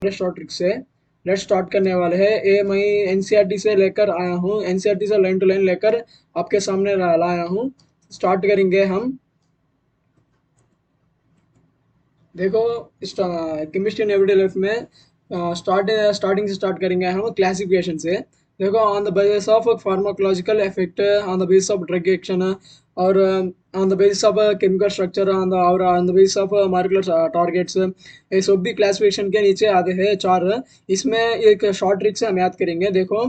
Short trick से let's start करने वाले हैं। ये मैं एनसीईआरटी से लेकर आया हूँ, एनसीईआरटी से लाइन टू लाइन लेकर आपके सामने लाया हूँ। स्टार्ट करेंगे हम। देखो, केमिस्ट्री एंड एवरीडे लाइफ में स्टार्टिंग से स्टार्ट करेंगे हम क्लासिफिकेशन से। देखो, on the basis of pharmacological effect, on the basis of drug action, और on the basis of chemical structure, on the basis of molecular targets, ये सब भी क्लासिफिकेशन के नीचे आते हैं चार। इसमें एक शॉर्ट ट्रिक से हम याद करेंगे। देखो,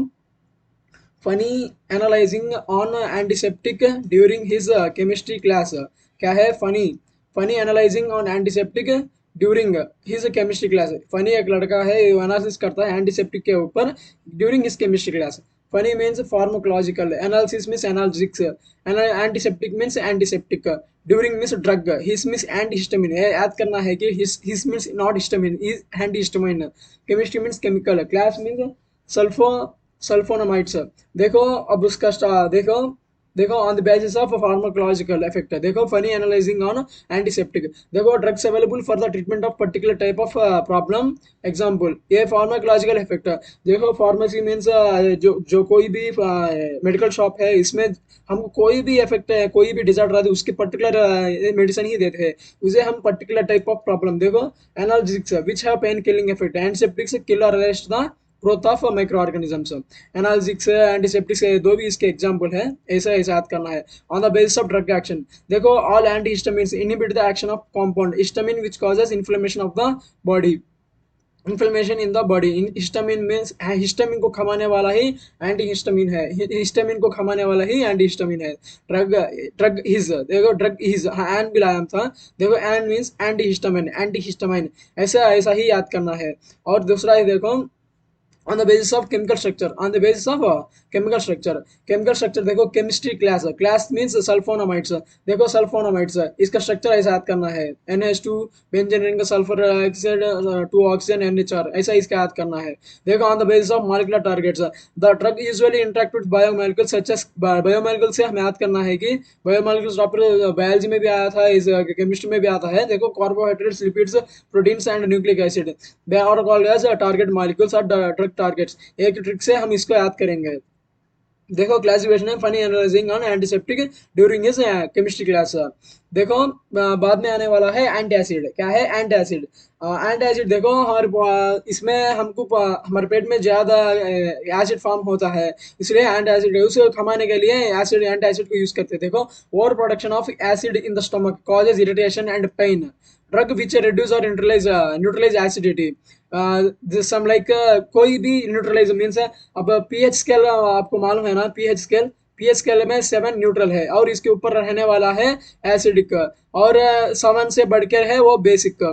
funny analysing on antiseptic during his chemistry class. क्या है funny? Funny analysing on antiseptic during his chemistry class. Funny एक लड़का है, एनालिसिस करता है एंटीसेप्टिक के ऊपर during his chemistry class. Funny means pharmacological, analysis means analytics, antiseptic means antiseptic, during means drug, his means anti histamine. याद करना है कि his means not histamine, is anti histamine. Chemistry means chemical, class means sulpho sulphonamides. देखो, अब उसका देखो, देखो on the basis of pharmacological effect. देखो, फनी एनालाइजिंग ऑन एंटीसेप्टिक। देखो, drugs available for the treatment of particular type of problem. Example, ये pharmacological effect. देखो, pharmacy means जो कोई भी मेडिकल शॉप है, इसमें हमको कोई भी इफेक्ट है, कोई भी डिजार्डर है, उसकी पर्टिकुलर मेडिसिन ही देते हैं, उसे हम पर्टिकुलर टाइप ऑफ प्रॉब्लम। देखो, analgesics which have pain killing effect, antiseptics kill or arrest the growth of micro organisms. Analgesics, antiseptics, दो भी इसके एग्जांपल है। ऐसा ऐसा याद करना है। On the basis of drug action, देखो, all anti histamines inhibit the action of compound histamine which causes inflammation of the body. Inflammation in the body. Histamine means histamine को खमाने वाला ही एंटी हिस्टामिन है, हिस्टामिन को खमाने वाला ही एंटी हिस्टामिन है। ड्रग ड्रग हिज, देखो ड्रग हिज, हाँ एन भी लाया था। देखो, N means anti histamine, anti histamine, ऐसा ऐसा ही याद करना है। और दूसरा है, देखो, on the basis of chemical structure, on the basis of chemical structure। देखो, chemistry class, class means sulfonamides. देखो, सल्फोनामाइड्स, इसका स्ट्रक्चर ऐसा याद करना है। NH2 benzene ring sulphur oxide, 2 oxygen NH4, ऐसा इसका याद करना है। देखो, on the basis of molecular targets, the drug usually interact with biomolecule such as, biomolecule से हमें याद करना है कि बायोमोलिक्यूल्स टॉपिक बायोलॉजी में भी आया था, इस केमिस्ट्री में भी आता है। देखो, carbohydrates, lipids, proteins and nucleic acid, they are called as target molecules और ड्रग टारगेट्स। एक ट्रिक से हम इसको याद करेंगे। देखो, क्लासिफिकेशन है funny analysing on antiseptic during his chemistry class. देखो, बाद में आने वाला है एंटी एसिड। क्या है एंटी एसिड? एंटी एसिड, देखो, हमारे इसमें हमको हमारे पेट में ज्यादा एसिड फॉर्म होता है, इसलिए एंटी एसिड उसको खमाने के लिए एसिड, एंटी एसिड को यूज करते हैं। देखो, over production of acid in the stomach causes irritation and pain. Drug which reduce और न्यूट्रलाइज एसिडिटी। सम लाइक, कोई भी न्यूट्रलाइज मीन्स, अब पीएच स्केल आपको मालूम है ना, पीएच स्केल में 7 न्यूट्रल है और इसके ऊपर रहने वाला है एसिडिक, और 7 से बढ़कर है वो बेसिक।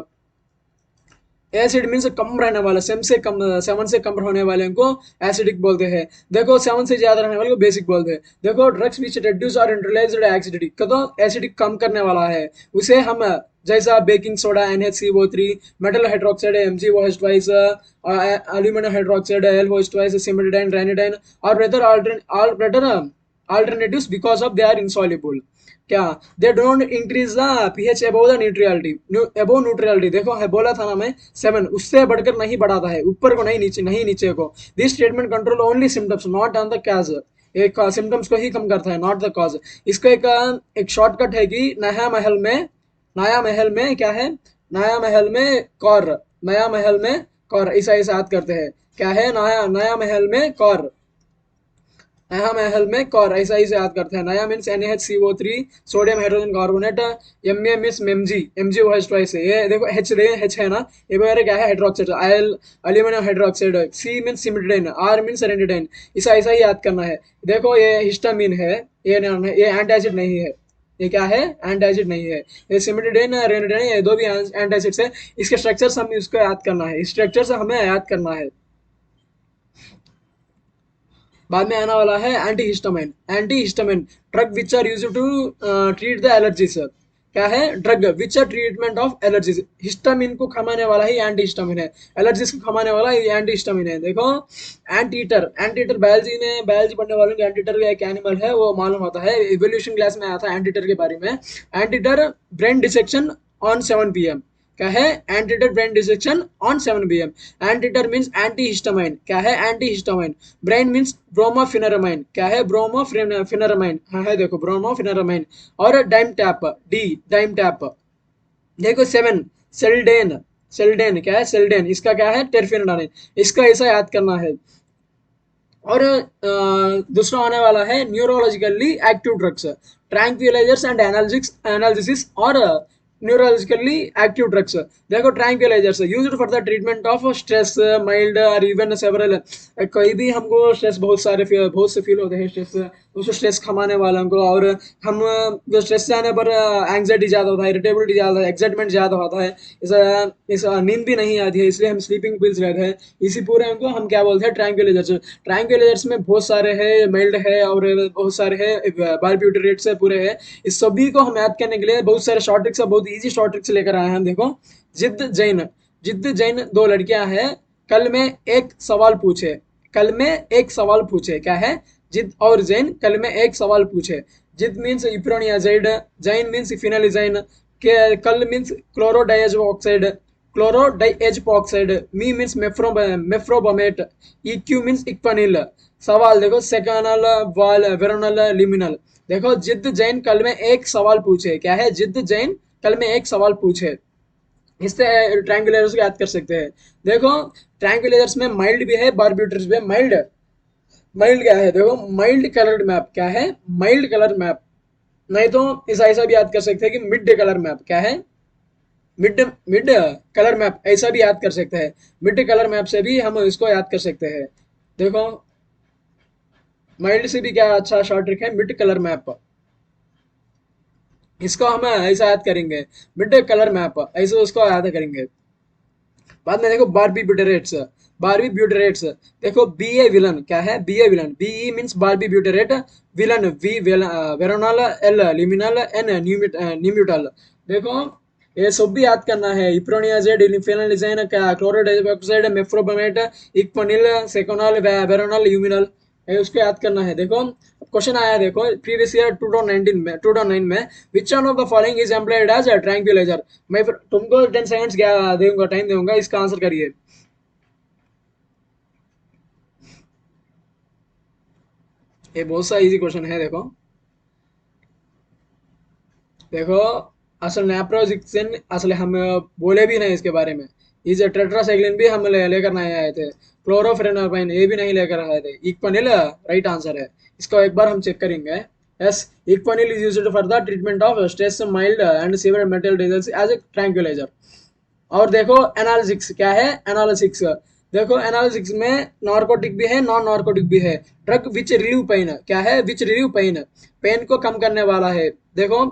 एसिड मीन्स कम रहने वाला, 7 से कम होने वाले को एसिडिक बोलते हैं। देखो, 7 से ज्यादा रहने वाले को बेसिक बोलते हैं। देखो, ड्रग्स विच रिड्यूस और न्यूट्रलाइज्ड एसिडिक, तो एसिडिक कम करने वाला है, उसे हम जैसा baking soda NaCO3, metal hydroxide MgOH twice, aluminium hydroxide LOH twice, cimetidine, ranitidine, और alternatives because of they are insoluble। क्या? They don't increase the pH above the neutrality, above neutrality. देखो, है बोला था ना मैं 7, उससे बढ़कर नहीं बढ़ाता है, ऊपर को नहीं, नीचे नहीं, नीचे को। This statement control only symptoms not on the cause. एक सिम्टम्स को ही कम करता है, नॉट द कॉज। इसका एक शॉर्टकट है कि नया महल में क्या है? नया महल में कौर, नया महल में कौर, ऐसा ऐसा याद करते हैं। क्या है? नया नया महल में कौर, नया महल में कौर, ऐसा ही से याद करते हैं। नया means NaHCO3, sodium hydrogen carbonate. Ma means MgOH twice. ये देखो, H है ना, ये वगैरह क्या है? Hydroxide, aluminium hydroxide. C means cimetidine, R means ranitidine, ऐसा ऐसा ही याद करना है। देखो, ये हिस्टामिन है, ये एंटासिड नहीं है। ये क्या है? एंटासिड नहीं है। ये सिमेटाडाइन, रेनिडाइन, ये दो भी एंटासिड्स है। इसके स्ट्रक्चर्स हमें इसको याद करना है, स्ट्रक्चर्स हमें याद करना है। बाद में आने वाला है anti histamine. Anti histamine, drug which are used to treat the allergies. क्या है? Drug which are treatment of allergies. Histamine को खमाने वाला ही एंटी हिस्टामिन है, एलर्जीज को खमाने वाला ही एंटी हिस्टामिन है। देखो, एंटीटर बायोलॉजी पढ़ने वालों को एंटीटर एक एनिमल है, वो मालूम होता है। इवोल्यूशन क्लास में आया था एंटीटर के बारे में। Anteater brain dissection on 7 PM। क्या है anteater brain dissection on 7 PM। Anteater means anti histamine, क्या है anti histamine. Brain means brompheniramine, क्या है ब्रोमोफिनेरामाइन, हाँ है देखो ब्रोमोफिनेरामाइन। और dime tap, D dime tap. देखो 7 सेल्डेन, सेल्डेन क्या है सेल्डेन, इसका क्या है टेरफेनडाइन, इसका ऐसा याद करना है। और दूसरा आने वाला है neurologically active drugs, tranquillisers and analysis और न्यूरोलॉजिकली एक्टिव ड्रग्स। देखो tranquillisers used for the treatment of stress mild और इवन सेवरल। कोई भी हमको स्ट्रेस बहुत से फील होते हैं स्ट्रेस, उस स्ट्रेस कमाने वालों को। और हम जो स्ट्रेस से आने पर एंग्जाइटी ज़्यादा होता है, इरिटेबिलिटी ज़्यादा होता है, एक्साइटमेंट ज़्यादा होता है, इस नींद भी नहीं आती है, इसलिए हम स्लीपिंग पिल्स लेते हैं। इसी पूरे को हम क्या बोलते हैं ट्रैंक्विलाइजर्स। ट्रैंक्विलाइजर्स में बहुत सारे हैं, माइल्ड है और बहुत सारे है बारब्यूटेरेट्स है पूरे है। इस सभी को हम याद करने के लिए बहुत सारे शॉर्ट ट्रिक्स, बहुत इजी शॉर्ट ट्रिक्स लेकर आए हैं हम। देखो जिद्द जैन, जिद्द जैन दो लड़कियां हैं, कल में एक सवाल पूछे, कल में एक सवाल पूछे, क्या है जिद और जैन कल में एक सवाल पूछे। जिद मीन्स इप्रोनियाजाइड, जैन मीन्स फिनालिजाइन, के कल मीन्स क्लोरोडाइज ऑक्साइड, क्लोरोडाइएजपॉक्साइड, मी मीन्स मेफ्रोबमेट, इक्यू मीन्स इक्वनिल। सवाल देखो सेकनल वाल वेरोनल लिमिनल। देखो जिद्द जैन कल में एक सवाल पूछे, क्या है जिद्द जैन कल में एक सवाल पूछे। इससे ट्रायंगुलर्स को याद कर सकते हैं। देखो ट्रायंगुलर्स में माइल्ड भी है, बारब्यूटर्स भी है। माइल्ड, माइल्ड क्या है देखो माइल्ड कलर्ड मैप, क्या है माइल्ड कलर मैप। नहीं तो इस ऐसा भी याद कर सकते हैं कि मिड कलर मैप, क्या है मिड मिड कलर मैप, ऐसा भी याद कर सकते हैं। मिड कलर मैप से भी हम इसको याद कर सकते हैं। देखो माइल्ड से भी क्या अच्छा शॉर्ट ट्रिक है मिड कलर मैप, इसको हम ऐसा याद करेंगे मिड कलर मैप, ऐसे उसको याद करेंगे। बाद में देखो बारबी ब्यूटेरेट्स, बारबी ब्यूटेरेट्स। देखो बी ए विलन, क्या है be a villain, B E means barbiturate, villain V Veronal, L Luminal, N Nembutal. देखो ये सब भी याद करना है। इप्रोनियाजेड, फेनलिजाइन, क्लोरोडाइऑक्साइड, मेफ्रोबमेट, इक्वनिल, सेकोनल, वेरोनल, यूमिनल, ये उसको याद करना है। देखो क्वेश्चन आया है, देखो प्रीवियस ईयर 2019 में 2009 में which one of the following is employed as a tranquilliser. मैं फिर तुमको 10 सेकंड्स क्या दूंगा, टाइम दूंगा, इसका आंसर करिए। ये बहुत सा इजी क्वेश्चन है। देखो देखो असल नैप्रोजिक्सिन, असल हम बोले भी नहीं इसके बारे में। इस टेट्रासाइक्लिन भी हम लेकर नहीं आए थे। क्लोरोफेरेनापाइन ये भी नहीं लेकर आए थे। इक्वनिल राइट आंसर है। इसको एक बार हम चेक करेंगे। Yes, Equanil is used for the treatment of stress mild and severe mental disease as a tranquilliser. और देखो एनालिसिक्स, क्या है एनालिसिक्स। देखो एनालिसिक्स में नार्कोटिक भी है, नॉन नार्कोटिक भी है। ड्रग विच रिलीव पेन, क्या है विच रिलीव पेन, पेन को कम करने वाला है। देखो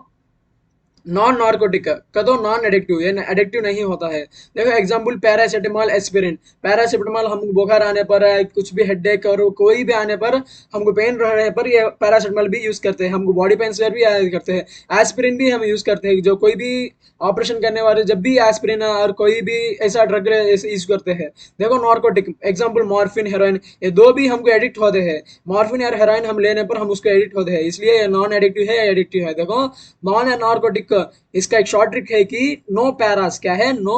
नॉन नार्कोटिक का तो नॉन एडिक्टिव, ये एडिक्टिव नहीं होता है। देखो एग्जांपल पैरासीटामोल, एस्पिरिन। पैरासीटामोल हमको बुखार आने पर, कुछ भी हेडेक और कोई भी आने पर, हमको पेन रहने पर ये पैरासीटामोल भी यूज करते हैं। हमको बॉडी पेन भी यूज करते हैं। एस्पिरिन भी हम यूज करते हैं, जो कोई भी ऑपरेशन करने वाले जब भी एस्पिरिन और कोई भी ऐसा ड्रग यूज करते हैं। देखो नार्कोटिक एग्जाम्पल मॉर्फिन, हेरोइन, ये दो भी हमको एडिक्ट होते हैं। मॉर्फिन और हेरोइन हम लेने पर हम उसको एडिक्ट होते हैं, इसलिए ये नॉन एडिक्टिव है, एडिक्टिव है। देखो नॉन नार्कोटिक, इसका एक शॉर्ट ट्रिक है कि नो पैरास, क्या है नो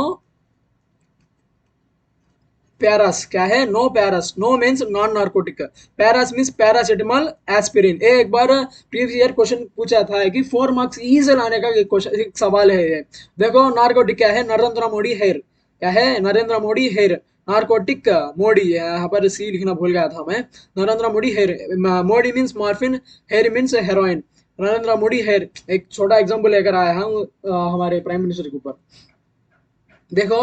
पैरास, क्या है no paras. No means non narcotic, paras means paracetamol, aspirin. एक बार प्रीवियस ईयर क्वेश्चन पूछा था कि 4 मार्क्स इजी लाने का क्वेश्चन, एक सवाल है ये। देखो नार्कोटिक क्या है नरेंद्र मोदी हेयर, क्या है नरेंद्र मोदी हेयर। नार्कोटिक मोदी, यहाँ पर सी लिखना भूल गया था मैं। Narendra Modi hair, Modi means morphine, hair means heroin. Narendra Modi hair एक छोटा एग्जाम्पल लेकर आया हूँ हमारे प्राइम मिनिस्टर के ऊपर। देखो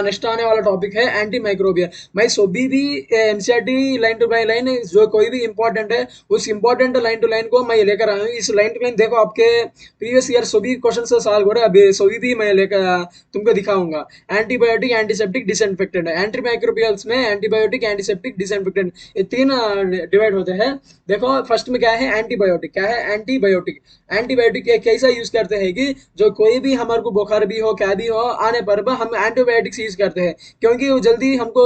नेक्स्ट आने वाला टॉपिक है एंटी माइक्रोबियल। मैं सभी भी एनसीईआरटी लाइन टू लाइन जो कोई भी इंपॉर्टेंट है उस इंपॉर्टेंट लाइन टू लाइन को मैं लेकर आया हूँ। इस लाइन टू लाइन देखो आपके प्रीवियस ईयर सभी क्वेश्चन से सॉल्व हो रहे हैं, अभी सभी भी मैं लेकर तुमको दिखाऊंगा। Antibiotic, antiseptic, disinfectant. Anti microbials में एंटीबायोटिक, एंटीसेप्टिक, डिसइंफेक्टेंट, ये तीन डिवाइड होते हैं। देखो फर्स्ट में क्या है एंटीबायोटिक, क्या है एंटीबायोटिक। एंटीबायोटिक एक ऐसा यूज करते हैं कि जो कोई भी हमारे को बुखार भी हो क्या भी हो आने पर हम एंटीबायोटिक एंटीबायोटिक्स यूज करते हैं क्योंकि वो जल्दी हमको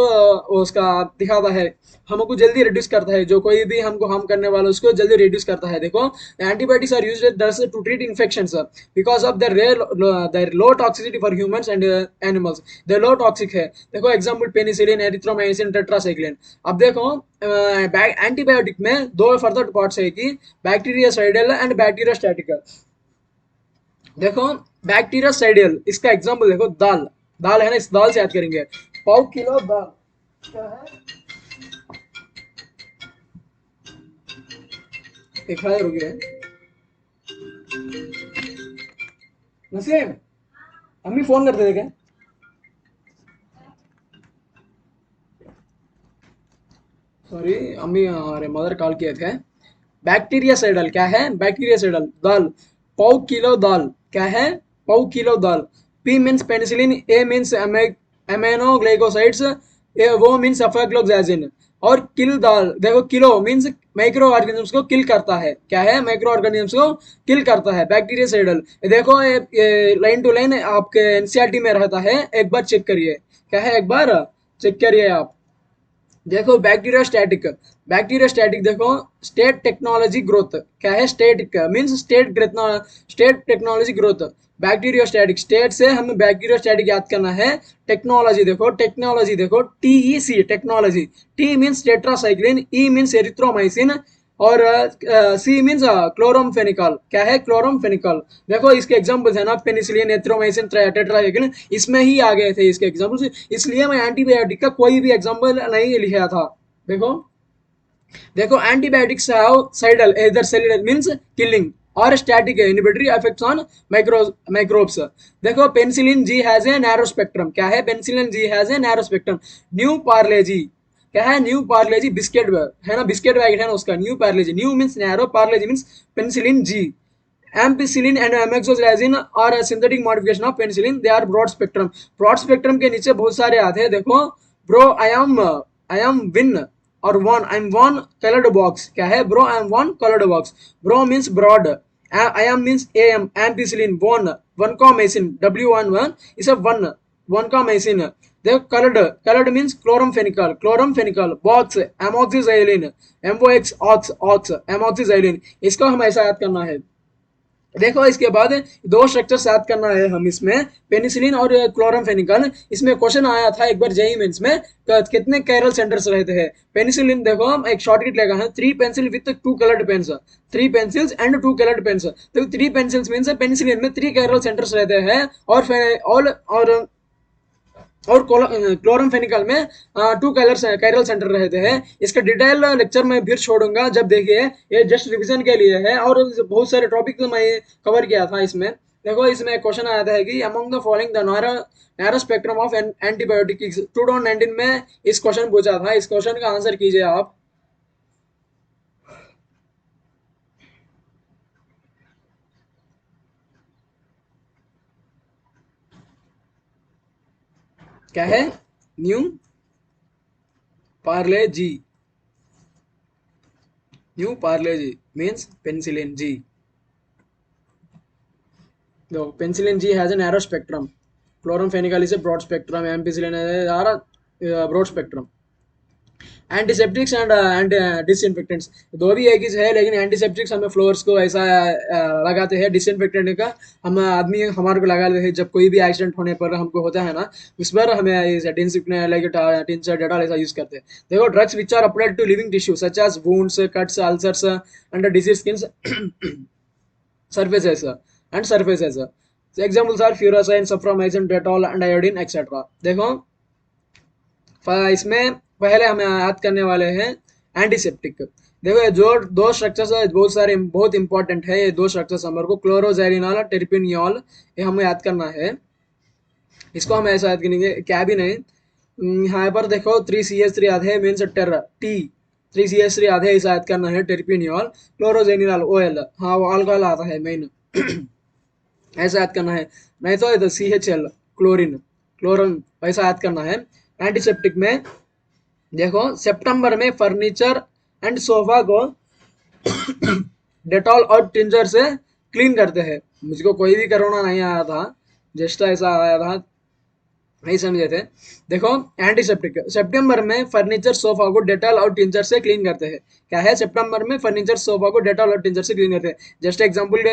उसका दिखाता है, हमको जल्दी रिड्यूस करता है, जो कोई भी हमको हार्म करने वाला उसको जल्दी रिड्यूस करता है। देखो antibiotics are used to treat infections because of their low toxicity for humans and animals. They low toxic है। देखो एग्जांपल पेनिसिलिन, एरिथ्रोमाइसिन, टेट्रासाइक्लिन। अब देखो एंटीबायोटिक में दो फर्दर पार्ट्स है कि बैक्टीरियासाइडल एंड बैक्टीरियोस्टैटिक। देखो बैक्टीरियासाइडल, इसका एग्जांपल देखो दाल, दाल है ना, इस दाल से याद करेंगे। पाव किलो दाल क्या है, 1000 रुपये। नसीम, अम्मी फोन करते थे क्या? सॉरी, अम्मी हमारे मदर कॉल किए थे। बैक्टीरियासाइडल क्या है? बैक्टीरियासाइडल दाल, पाव किलो दाल क्या है? पाव किलो दाल। पी मीन्स पेनिसिलिन, ए मीन्स एमेनोग्लाइकोसाइड्स, वो मीन्स अफाक्लोक्सासिन। और किल दाल देखो, किलो मीन्स माइक्रो ऑर्गेनिजम्स को किल करता है। क्या है? माइक्रो ऑर्गेनिजम्स को किल करता है बैक्टीरियासाइडल। देखो ये लाइन टू लाइन आपके एनसीईआरटी में रहता है, एक बार चेक करिए। क्या है? एक बार चेक करिए आप। देखो बैक्टीरियोस्टैटिक, बैक्टीरियोस्टैटिक देखो स्टेट टेक्नोलॉजी ग्रोथ। क्या है? Static means state technology growth. Bacteriostatic state से हमें बैक्टीरियोस्टैटिक याद करना है। टेक्नोलॉजी देखो, टेक्नोलॉजी देखो TEC technology. T means tetracycline, E means erythromycin, और सी मीन्स क्लोरोमफेनिकॉल। क्या है? क्लोरोमफेनिकॉल। देखो इसके एग्जांपल्स है ना, पेनिसिलिन, एथ्रोमाइसिन, टेट्रासाइक्लिन, इसमें ही आ गए थे इसके एग्जांपल्स, इसलिए मैं एंटीबायोटिक का कोई भी एग्जांपल नहीं लिखा था। देखो देखो antibiotics have cidal, either cellular means killing और static inhibitory effects on microbes। देखो penicillin G has a narrow spectrum. क्या है? Penicillin G has a narrow spectrum. New Parle G क्या है? न्यू पार्ले जी बिस्किट है ना, बिस्किट पैकेट है ना उसका, new Parle G. New means narrow, Parle G means penicillin G. Ampicillin and amoxicillin और synthetic modification of penicillin, they are broad spectrum. Broad spectrum के नीचे बहुत सारे आते हैं। देखो ब्रो आई एम विन और one, I am one coloured box. क्या है? Bro I am one coloured box. Bro means broad, I am means A M, ampicillin one, vancomycin W11 इसे वन, वन कॉमेसिन। देखो coloured, coloured means chloramphenicol, chloramphenicol. Box amoxicillin, MOX ox ox amoxicillin. इसको हम ऐसा याद करना है। देखो इसके बाद दो स्ट्रक्चर्स याद करना है हम इसमें, पेनिसिलिन और क्लोरमफेनिकल। इसमें क्वेश्चन आया था एक बार जेई मेंस में, कितने कैरल सेंटर्स रहते हैं। पेनिसिलिन देखो हम एक शॉर्टकट लेगा है, 3 pencil with 2 coloured pens, 3 pencils and 2 coloured pens. तो 3 पेंसिल्स मीन्स पेनिसिलिन में 3 कैरल सेंटर्स रहते हैं, और क्लोरमफेनिकल में 2 कैरल सेंटर रहते हैं। इसका डिटेल लेक्चर मैं फिर छोड़ूंगा, जब देखिए ये जस्ट रिवीजन के लिए है, और बहुत सारे टॉपिक मैं कवर किया था इसमें। देखो इसमें क्वेश्चन आता है कि among the following the narrow spectrum of antibiotic 2019 में इस क्वेश्चन पूछा था। इस क्वेश्चन का आंसर कीजिए आप। क्या है? New Parle G, new Parle G means penicillin G. No, penicillin G has a narrow spectrum. Chloramphenicol is a broad spectrum. Ampicillin are a broad spectrum. Antiseptics and disinfectants दो भी एक ही है, लेकिन एंटीसेप्टिक्स हमें फ्लोर्स को ऐसा लगाते हैं। डिसइंफेक्टेंट का हम आदमी हमारे को लगा लेते हैं जब कोई भी एक्सीडेंट होने पर हमको होता है ना, उस पर हमें टिंचर डेटॉल ऐसा यूज करते हैं। देखो drugs which are applied to living tissue such as wounds, cuts, ulcers and disease skin surfaces and surfaces. So examples are furacin, sulfamycin, Dettol and iodine etc. देखो इसमें पहले हमें याद करने वाले हैं एंटीसेप्टिक। देखो ये जो दो स्ट्रक्चर्स है बहुत सारे बहुत इंपॉर्टेंट है, ये दो स्ट्रक्चर्स हमारे को क्लोरोजैलिनॉल, टेर्पिनियोल, ये हमें याद करना है। इसको हम ऐसा याद करेंगे क्या भी नहीं। यहाँ पर देखो 3CH3 आधे मीन्स टेर टी, 3CH3 आधे ऐसा याद करना है। टेर्पिनियोल, क्लोरोजेनिनॉल OL, हाँ वो अल्कोहल आता है मेन ऐसा याद करना है। नहीं तो इधर CHL क्लोरीन, क्लोरन ऐसा याद करना है। एंटीसेप्टिक में देखो सितंबर में फर्नीचर एंड सोफा को डेटॉल और टिंजर से क्लीन करते हैं। मुझको कोई भी कोरोना नहीं आया था, जस्ट ऐसा आया था नहीं समझे थे। देखो एंटीसेप्टिक, सितंबर में फर्नीचर सोफा को डेटॉल और टिंचर से क्लीन करते हैं। क्या है, सितंबर में फर्नीचर सोफा को डेटॉल और टिंचर से क्लीन करते हैं। जस्ट एग्जांपल के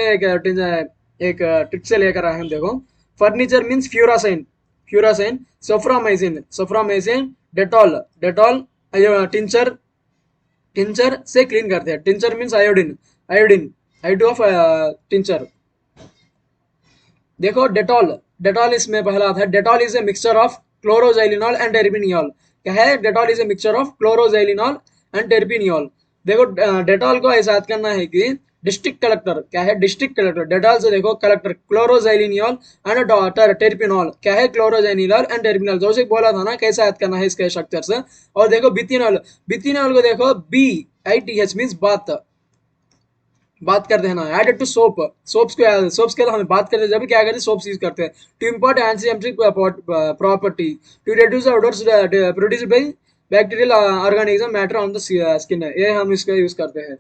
एक ट्रिक से लेकर आए हम। देखो furniture means Furacin, Furacin, Soframycin, Soframycin, Dettol, Dettol, tincture, tincture से क्लीन करते हैं। Tincture means iodine, iodine, iodine of tincture. देखो डेटॉल, डेटॉल इसमें पहला था, Dettol is a mixture of chloroxylenol and terpineol. क्या है, Dettol is a mixture of chloroxylenol and terpineol. देखो डेटॉल को ऐसा याद करना है कि डिस्ट्रिक्ट कलेक्टर, क्या है, डिस्ट्रिक्ट कलेक्टर, डेटॉल से देखो कलेक्टर क्लोरोजाइलिनियोल एंड डॉटर टेर्पिनॉल। क्या है, क्लोरोजाइनिनॉल एंड टेर्पिनॉल, जो से बोला था ना कैसा याद करना है इसके स्ट्रक्चर से। और देखो बिथिनॉल, बिथिनॉल को देखो B I T H means बात, बात करते हैं ना, एडेड टू सोप, सोप्स को, सोप्स के हमें बात करते हैं जब क्या करते हैं, सोप्स यूज करते हैं। To import antiseptic property, to reduce odours produced by bacterial organism matter on the skin, ये हम इसका यूज करते हैं।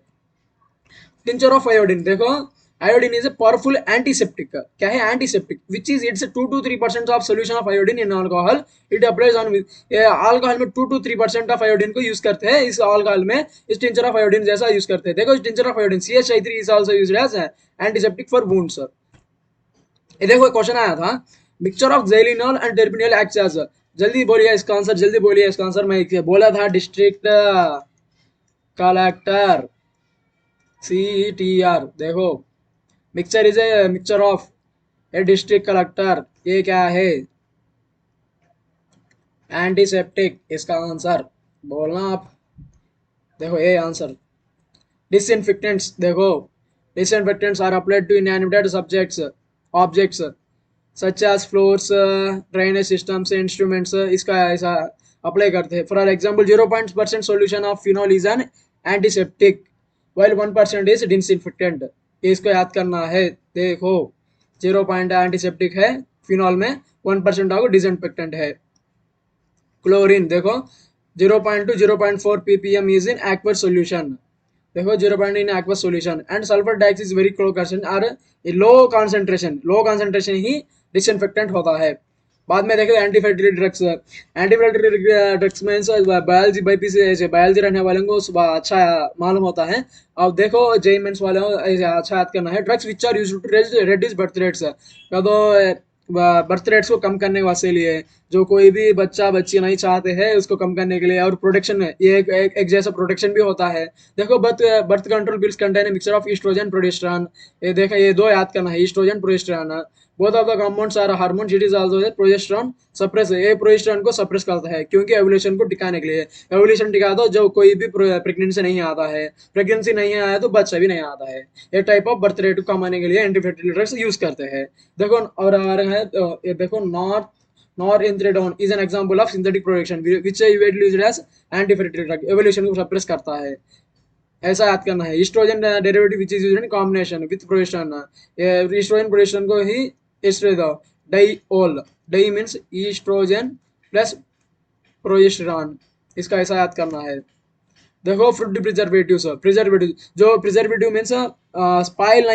टिंचर ऑफ आयोडीन, देखो iodine is a powerful antiseptic. क्या है, antiseptic which is its 2 to 3% of solution of iodine in alcohol, it applies on, alcohol में 2 to 3% of iodine को यूज करते हैं इस अल्कोहल में, इस टिंचर ऑफ आयोडीन जैसा यूज करते हैं। देखो इस tincture of iodine CH3 is also used as antiseptic for wounds. ये देखो क्वेश्चन आया था, mixture of xylenol and terpineol acts as, जल्दी बोलिए इसका आंसर, जल्दी बोलिए इसका आंसर। मैं बोला था डिस्ट्रिक्ट कलेक्टर, CETR। देखो mixture is a mixture of A district collector, ये क्या है, एंटीसेप्टिक, इसका आंसर बोलना आप। देखो ये आंसर। डिसइंफेक्टेंट्स, देखो disinfectants are applied to inanimated subjects, objects such as floors, drainage systems, instruments, इसका ऐसा अप्लाई करते हैं। For example 0% solution of phenol is an antiseptic while 1% is disinfectant, इसको याद करना है। देखो 0 एंटीसेप्टिक है फिनॉल में, 1% आपको डिसइंफेक्टेंट है। क्लोरीन देखो 0.2 0.4 ppm is in aqueous solution, देखो 0 in aqueous solution, and sulfur dioxide is very low concentration, और लो कॉन्सेंट्रेशन, लो कॉन्सेंट्रेशन ही डिसइंफेक्टेंट होता है। बाद में देखो एंटीफेटरी ड्रग्स, एंटीफेटरी ड्रग्स में बायोलॉजी बाईपी से बायोलॉजी रहने वालों को सुबह अच्छा मालूम होता है। अब देखो जेई मेंस वालों को अच्छा याद करना है। Drugs which are used to reduce birth rates, या तो बर्थ रेट्स को कम करने वास्ते लिए, जो कोई भी बच्चा बच्ची नहीं चाहते हैं उसको कम करने के लिए। और प्रोटेक्शन है, ये एक जैसा प्रोटेक्शन भी होता है। देखो birth birth control pills contain mixture of estrogen progesterone, ये देखो ये दो याद करना है, estrogen progesterone. Both of the compounds are hormones, it is also progesterone suppress, ये प्रोजेस्टेरॉन को सप्रेस करता है क्योंकि एवोल्यूशन को टिकाने के लिए। एवोल्यूशन टिका दो, जो कोई भी प्रेगनेंसी नहीं आता है, प्रेगनेंसी नहीं आया तो बच्चा भी नहीं आता है। ये टाइप ऑफ बर्थ रेट को कमाने के लिए एंटीफेटरी ड्रग्स यूज करते हैं। देखो और आ रहा है ये देखो north, norethindrone is an example of synthetic production which is used as antifertility drug, ovulation को सप्रेस करता है, ऐसा याद करना है। Oestrogen derivative which is used in combination with progesterone, oestrogen progesterone को ही oestradiol, di means oestrogen plus progesterone, इसका ऐसा याद करना है। देखो फ्रूट प्रिजर्वेटिव, प्रिजर्वेटिव जो प्रिजर्वेटिव मीन्स स्पाइल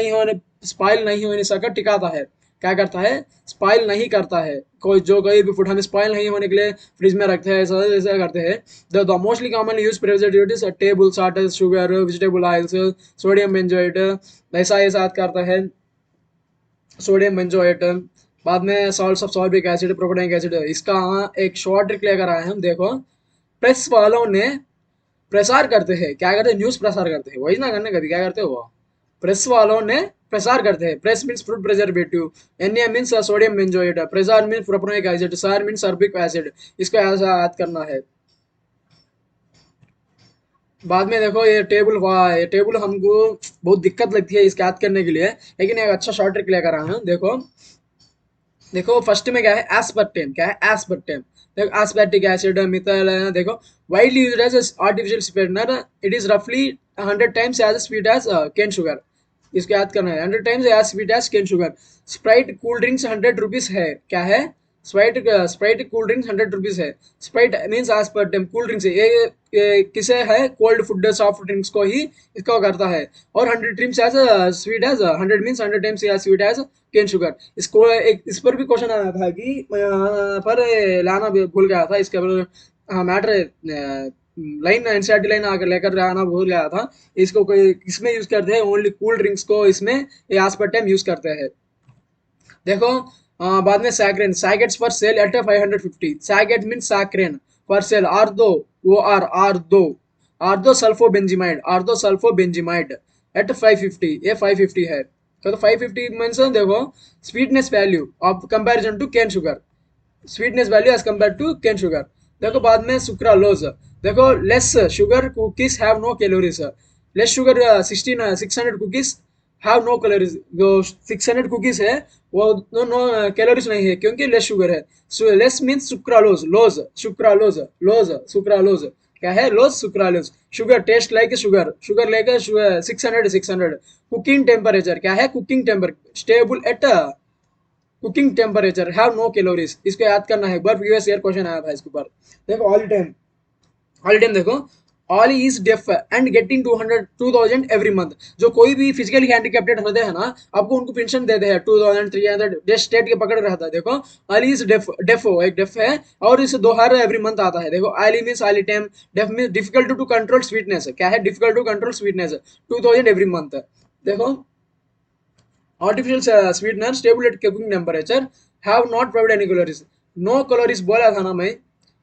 नहीं होने सका टिकाता है, क्या करता है, स्पाइल नहीं करता है। कोई जो कोई भी फूड हम स्पाइल नहीं होने के लिए फ्रिज में रखते हैं, ऐसा ऐसा करते हैं। The mostly commonly use preservatives table salt, sugar, vegetable oils, sodium benzoate, ऐसा ऐसा याद करता है, सोडियम बेंजोएट। बाद में सॉल्ट्स ऑफ सॉल्बिक एसिड, प्रोपेनिक एसिड, इसका एक शॉर्ट ट्रिक लेकर आए हम। देखो प्रेस वालों ने प्रसार करते हैं, क्या करते हैं, न्यूज प्रसार करते हैं, वही ना करने कभी क्या करते हो वो, प्रेस वालों ने प्रसार करते हैं। Press means fruit preservative, Na means sodium benzoate, प्रेसार मीन्स प्रोपेनिक एसिड, सार मीन्स सर्बिक एसिड, इसको ऐसा याद करना है। बाद में देखो ये टेबल, वाह ये टेबल हमको बहुत दिक्कत लगती है इसके याद करने के लिए, लेकिन एक अच्छा शॉर्ट ट्रिक लेकर आया हूँ। देखो देखो फर्स्ट में क्या है, एस्पर्टेम, क्या है एस्पर्टेम, देखो एस्पर्टिक एसिड, मिथाइल, देखो widely used as artificial sweetener, it is रफली 100 times as sweet as cane sugar, इसको याद करना है, 100 times as sweet as cane sugar. Sprite cool drinks 100 rupees है, क्या है, Sprite, Sprite cool drinks 100 rupees है। Sprite means aspartame, cool drinks है ये किसे है, कोल्ड फूड सॉफ्ट ड्रिंक्स को ही इसको करता है। और 100 times as sweet as, 100 means 100 times as sweet as cane sugar. इसको एक इस पर भी क्वेश्चन आया था कि पर लाना भूल गया था इसके मैटर, लाइन एनसीईआरटी लाइन आकर लेकर आना भूल गया था। इसको कोई इसमें यूज करते हैं, ओनली कूल ड्रिंक्स को इसमें ये आस्पर्टम यूज करते हैं। देखो बाद में saccharin, sachets for sale at 550, sachet mean saccharin for sale आर्दो, वो आर्दो, आर्दो सल्फोबेंजीमाइड, आर्दो सल्फोबेंजीमाइड एट 550, ये 550 है। तो 550 मीन्स देखो sweetness value of comparison to cane sugar, sweetness value as compare to cane sugar. देखो बाद में सुक्रालोज, देखो less sugar cookies have no calories, less sugar 600 cookies have no calories. जो 600 कुकीज है वो नो कैलोरीज नहीं है क्योंकि लेस शुगर है। So less means sucralose, lose sucralose, lose sucralose क्या है, lose sucralose. Sugar taste like sugar, sugar लेकर 600 कुकिंग टेम्परेचर क्या है, cooking temper stable at cooking temperature have no calories. इसको याद करना है, एक बार प्रीवियस ईयर क्वेश्चन आया था इसके ऊपर। देखो ऑल टाइम देखो all is deaf and getting 200 every month. जो कोई भी फिजिकली हैंडीकैप्टेड होते हैं ना, आपको उनको पेंशन देते हैं 2300, देश स्टेट के पकड़ रहता है। देखो ऑल इज डेफ, डेफो एक डेफ है और इसे 2000 एवरी मंथ आता है। देखो ऑली मीन्स ऑली time, deaf means difficult to control sweetness, क्या है difficult to control sweetness, 2000 every month. देखो artificial sweetener stable at cooking temperature have not provide any calories. No calories बोला था ना मैं,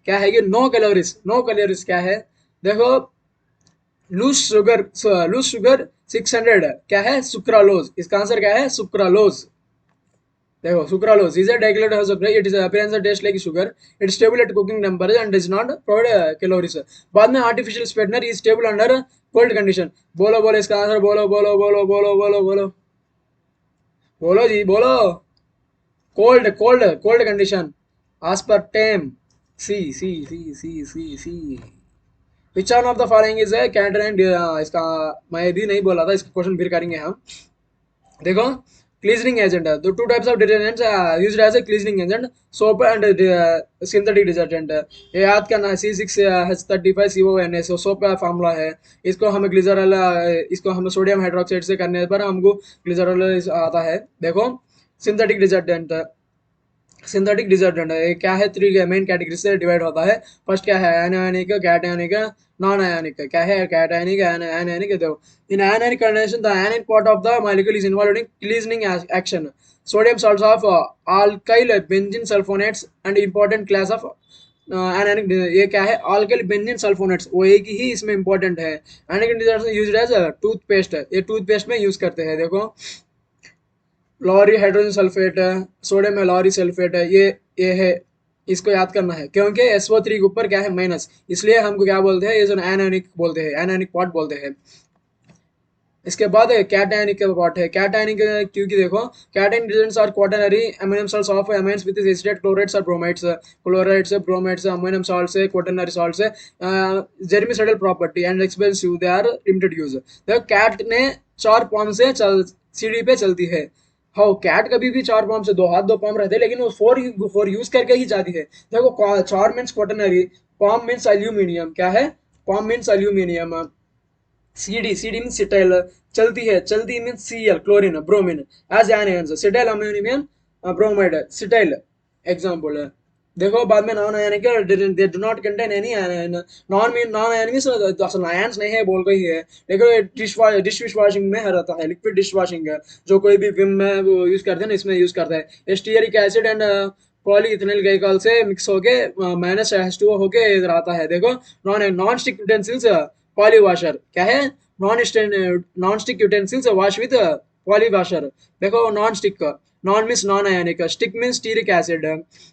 क्या है कि नो कैलोरीज, नो कैलोरीज क्या है। देखो लूज शुगर 600 क्या है, सुक्रालोज। इसका आंसर क्या है, सुक्रालोज। देखो sucralose is a dichloride of, it is appearance and test like sugar, it stable at cooking temperature and does not provide calories. बाद में artificial sweetener is stable under cold condition. बोलो बोलो इसका answer, बोलो बोलो बोलो बोलो बोलो बोलो बोलो जी बोलो। Cold cold cold condition aspartame, C. Which one of the following is कैटराइन, इसका मैं भी नहीं बोला था, इसका क्वेश्चन फिर करेंगे हम। देखो क्लीजनिंग एजेंट है, दो two types of detergents used as a cleansing agent, soap and synthetic detergent. ये याद करना है, C6H35CONS सोप का फार्मूला है। इसको हमें ग्लिजरल, इसको हमें सोडियम हाइड्रोक्साइड से करने पर हमको ग्लिजरल आता है। देखो सिंथेटिक डिटर्जेंट, सिंथेटिक डिटर्जेंट है क्या है, थ्री मेन कैटेगरी से डिवाइड होता है। फर्स्ट क्या है, एनायनिक, कैटायनिक, नॉन आयनिक। क्या है कैटायनिक, आयनिक। देखो in ionic condition the ionic part of the molecule is involved in cleansing action. Sodium salts of alkyl benzene sulfonates and important class of anionic. ये क्या है, alkyl benzene sulfonates, वो एक ही इसमें important है। एनानिक detergent used as toothpaste, ये toothpaste में use करते हैं। देखो लॉरी हाइड्रोजन सल्फेट है, सोडियम है लॉरी सल्फेट है, ये है। इसको याद करना है क्योंकि SO3 के ऊपर क्या है माइनस, इसलिए हमको क्या बोलते हैं, ये जो एनायनिक बोलते हैं, एनायनिक पॉट बोलते हैं। इसके बाद कैटायनिक पॉट है, कैटायनिक क्योंकि देखो cation detergents are quaternary ammonium salts of amines with acetate chlorides और bromides, chlorides bromides ammonium salts है, क्वाटरनरी सॉल्ट्स है, germicidal property and expensive, they are limited use. देखो कैट ने 4 पाम से सीढ़ी पे चलती है। हाँ कैट कभी भी 4 पाम से, दो हाथ दो पाम रहते हैं, लेकिन वो फोर यूज करके ही जाती है। देखो 4 means quaternary, palm means aluminium, क्या है palm means aluminium. C D mean cetyl, चलती है, चलती mean Cl chlorine bromine as an cetyl ammonium bromide, cetyl example है। देखो बाद में non ionic, they do not contain any ion. Non mean non ion mean असल ions नहीं है बोल गई है। देखो डिश वॉशिंग में रहता है, लिक्विड डिश वॉशिंग है, जो कोई भी विम में यूज करते हैं ना, इसमें यूज करता है। Stearic acid and polyethanol glycol से मिक्स होके माइनस H2O होके रहता है। देखो non stick utensils, poly washer क्या है, non stick utensils wash with poly washer. देखो non stick, non means non ionic, stick means stearic acid,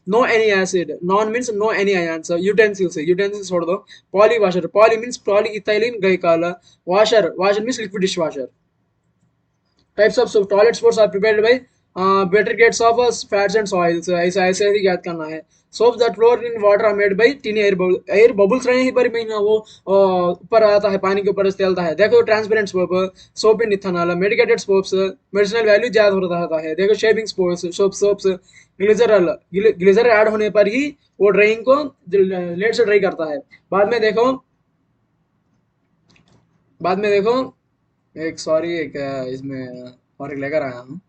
no any acid, non means no any ions, utensils, utensils छोड़ दो। Poly washer, poly means polyethylene glycol, washer, washer means liquid dish washer. Types of toilet sports are prepared by better grades of fats and soils, ऐसा ऐसे ही याद करना है। Soaps that float in water are made by tiny air bubble, air bubbles रहे ही पर महीना वो ऊपर आता है, पानी के ऊपर तैलता है। देखो transparent soap, soap in ethanol, medicated soaps medicinal value ज्यादा होता रहता है। देखो शेविंग सोप्स ग्लिजरल, ग्लिजर ऐड होने पर ही वो ड्राइंग को लेट से ड्राई करता है। बाद में देखो, बाद में देखो एक सॉरी एक इसमें और एक लेकर आया हूँ।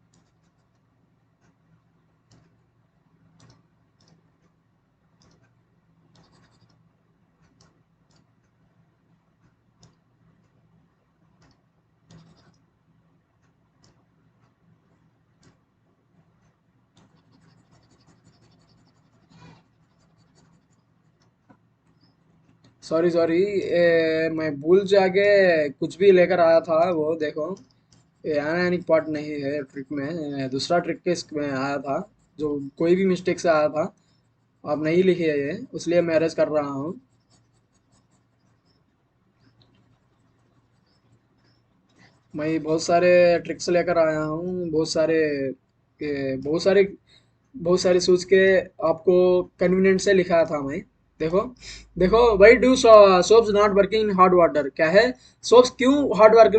सॉरी सॉरी, मैं भूल जाके कुछ भी लेकर आया था, वो देखो ये आना पार्ट नहीं है ट्रिक में, दूसरा ट्रिक के इसमें आया था, जो कोई भी मिस्टेक से आया था। आप नहीं लिखे ये, इसलिए मैं अरेज कर रहा हूँ। मैं बहुत सारे ट्रिक्स लेकर आया हूँ, बहुत सारे सोच के आपको कन्वीनियंट से लिखाया था मैं। देखो देखो, why do soaps not working in hot water, क्या है? सोप्स क्यों हॉट वाटर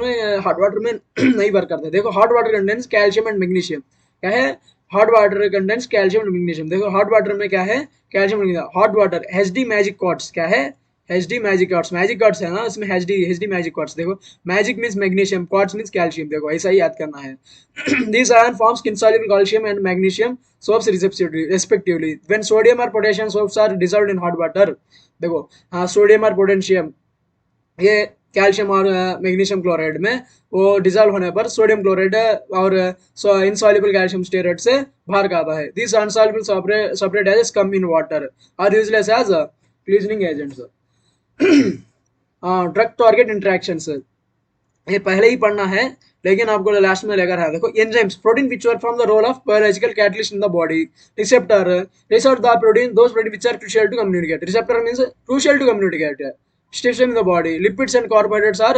में नहीं वर्क करते? देखो, hot water contains calcium and magnesium, क्या है? Hot water contains calcium and magnesium. देखो, हॉट वाटर में क्या है? Calcium magnesium. Hot water H D magic quartz, क्या है? एच डी मैजिक क्वार्ट्स है ना, इसमें एच डी मैजिक क्वार्ट्स। देखो, magic means magnesium, quartz means calcium, देखो ऐसा ही याद करना है। These ion forms insoluble calcium and magnesium soaps respectively. When sodium or potassium soaps are dissolved in hot water, देखो, हाँ, सोडियम और पोटेशियम, ये कैल्शियम और मैग्नीशियम क्लोराइड में वो डिजॉल्व होने पर सोडियम क्लोराइड और इनसॉल्युबल कैल्शियम स्टेरेट से बाहर का आता है। This insoluble separate as scum in water are useless as cleansing agents. Drug target interactions, ये पहले ही पढ़ना है, लेकिन आपको लास्ट में लेकर है। देखो, enzymes protein which work from the role of biological catalyst in the body. Receptor receptor the protein those protein which are crucial to communicate. Receptor means crucial to communicate station in the body. Lipids and carbohydrates are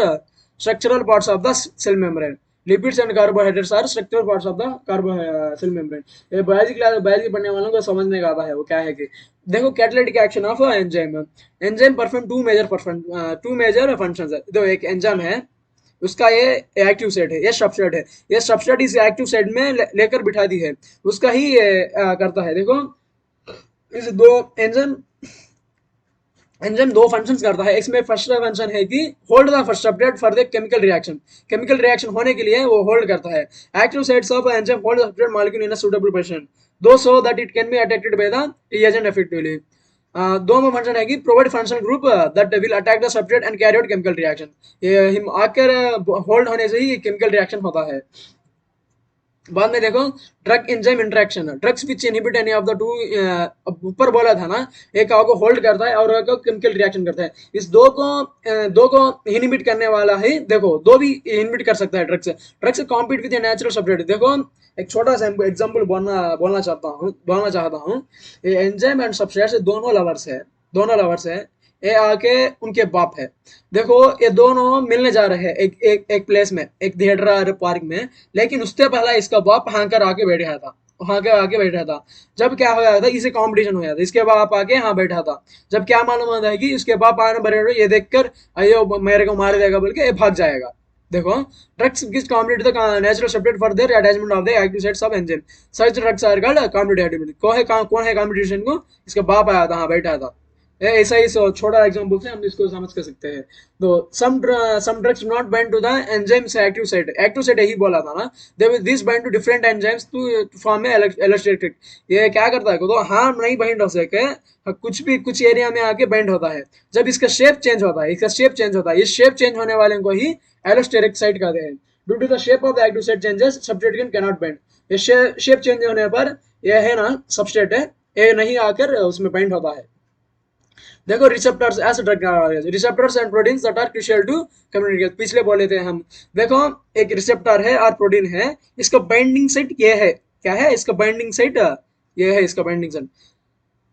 structural parts of the cell membrane. Lipids and carbohydrates are structural parts of the carbo cell membrane. ये biology पढ़ने वालों को समझ में आता है वो क्या है कि, देखो, catalytic action of enzyme. Enzyme perform two major functions है। तो एक एंजाइम है, उसका ये एक्टिव सेट है, ये सबसेट है, ये सबसेट इस एक्टिव सेट में लेकर बिठा दी है, उसका ही ये करता है। देखो, इस दो एंजाइम एंजाइम दो फंक्शंस करता है। इसमें फर्स्ट फंक्शन है कि hold the first substrate for the chemical reaction, chemical reaction होने के लिए वो होल्ड करता है। Active sites of enzyme hold the substrate molecule in a suitable position दो so that it can be attacked by the reagent effectively. दो में function है कि provide functional group that will attack the substrate and carry out chemical reaction. ये हिम आकर hold होने से ही केमिकल रिएक्शन होता है। बाद में देखो, drug enzyme interaction, drugs which inhibit any of the two, ऊपर बोला था ना, एक को होल्ड करता है और एक केमिकल रिएक्शन करता है। इस दो को इनहिबिट करने वाला है, देखो, दो भी इनहिबिट कर सकता है drugs compete with natural substrate. देखो, एक छोटा सा एग्जांपल बोलना चाहता हूँ। ये एंजाइम एंड सब्सट्रेट से दोनों लवर्स है, ये आके उनके बाप है। देखो, ये दोनों मिलने जा रहे हैं एक प्लेस में, एक थिएटर पार्क में, लेकिन उससे पहला इसका बाप हांकर आके बैठा था, वहां के आके बैठा था। जब क्या हो गया था, इसे कंपटीशन हो गया था, इसके बाप आके यहाँ बैठा था। जब क्या मालूम होता है कि इसके बाप आने बैठे, ये देखकर अयो मेरे को मार देगा बोल के ये भाग जाएगा। देखो, drugs gives compete the natural substrate for their attachment of the active sites of enzyme. Such drugs are called competitive. कौन है कॉम्पिटिशन को? इसका बाप आया था, हाँ बैठा था। ऐसा ही छोटा एग्जांपल से हम इसको समझ कर सकते हैं। तो some drugs not bind to the enzymes active site यही बोला था ना, they will this bind to different enzymes to form a allosteric. ये क्या करता है तो हाँ नहीं बाइंड हो सके, कुछ एरिया में आके बाइंड होता है। जब इसका शेप चेंज होता है, इस शेप चेंज होने वाले को ही एलोस्टेरिक साइट कहते हैं। Due to the shape of the active site changes substrate can not bind. ये शेप चेंज होने पर ये है ना सब्सट्रेट है, ये नहीं आकर उसमें बाइंड होता है। देखो, receptors as drug, receptors and proteins that are crucial to communicate, पिछले बोले थे हम। देखो, एक रिसेप्टर है और प्रोटीन है, इसका बाइंडिंग साइट ये है, क्या है इसका बाइंडिंग साइट? ये है इसका बाइंडिंग साइट।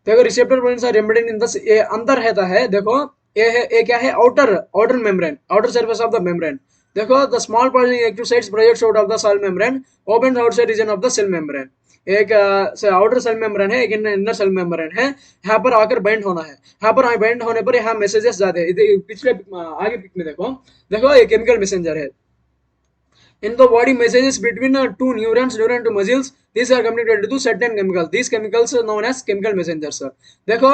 देखो, receptor proteins are embedded in the, ये अंदर रहता है। देखो, ये क्या है? Outer membrane, outer surface of the membrane. देखो, the small particle active sites projects out of the cell membrane, open outside region of the cell membrane. एक आउटर सेल मेम्ब्रेन है, एक इनर सेल मेम्ब्रेन है, यहाँ पर आकर bind होना है। यहाँ पर बाइंड होने पर यहाँ मैसेजेस जाते हैं। पिछले आगे पिक में देखो, ये केमिकल मैसेंजर है। In the body, messages between two neurons, neuron to muscles, these are communicated to certain chemicals. These chemicals are known as chemical messengers. देखो,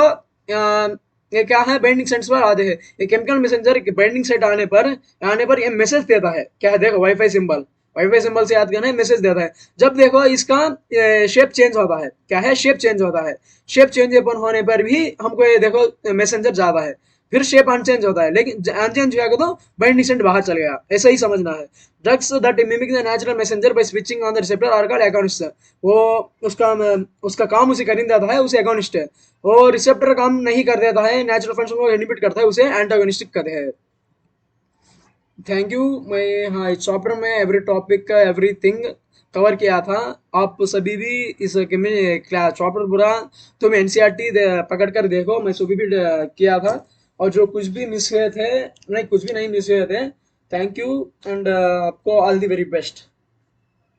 ये क्या है? बाइंडिंग साइट्स पर आते हैं। ये केमिकल मैसेंजर बाइंडिंग साइट आने पर ये मैसेज देता है, क्या है? देखो, वाईफाई सिंबल से याद करना है, मैसेज देता है। जब देखो इसका शेप चेंज होता है, क्या है? शेप चेंज होता है। शेप चेंज होने पर भी हमको ये देखो मैसेंजर जाता है। फिर शेप अनचेंज होता है, लेकिन अनचेंज हुआ तो बाइंड डिसेंट बाहर चल गया, ऐसा ही समझना है। Drugs that mimic the natural messenger by switching on the receptor are called agonist. वो उसका उसका काम उसे कर देता है, उसे एगोनिस्ट है। और रिसेप्टर काम नहीं कर देता है, नेचुरल फंक्शन को इनहिबिट करता है, उसे एंटागोनिस्टिक कहते हैं। Thank you. मैं, हाँ, इस चैप्टर में एवरी टॉपिक का एवरीथिंग कवर किया था। आप सभी भी इस क्लास चैप्टर पूरा तुम एनसीईआरटी पकड़ कर देखो, मैं सभी भी किया था। और जो कुछ भी मिस हुए थे, नहीं कुछ भी नहीं मिस हुए थे। थैंक यू एंड आपको ऑल द वेरी बेस्ट।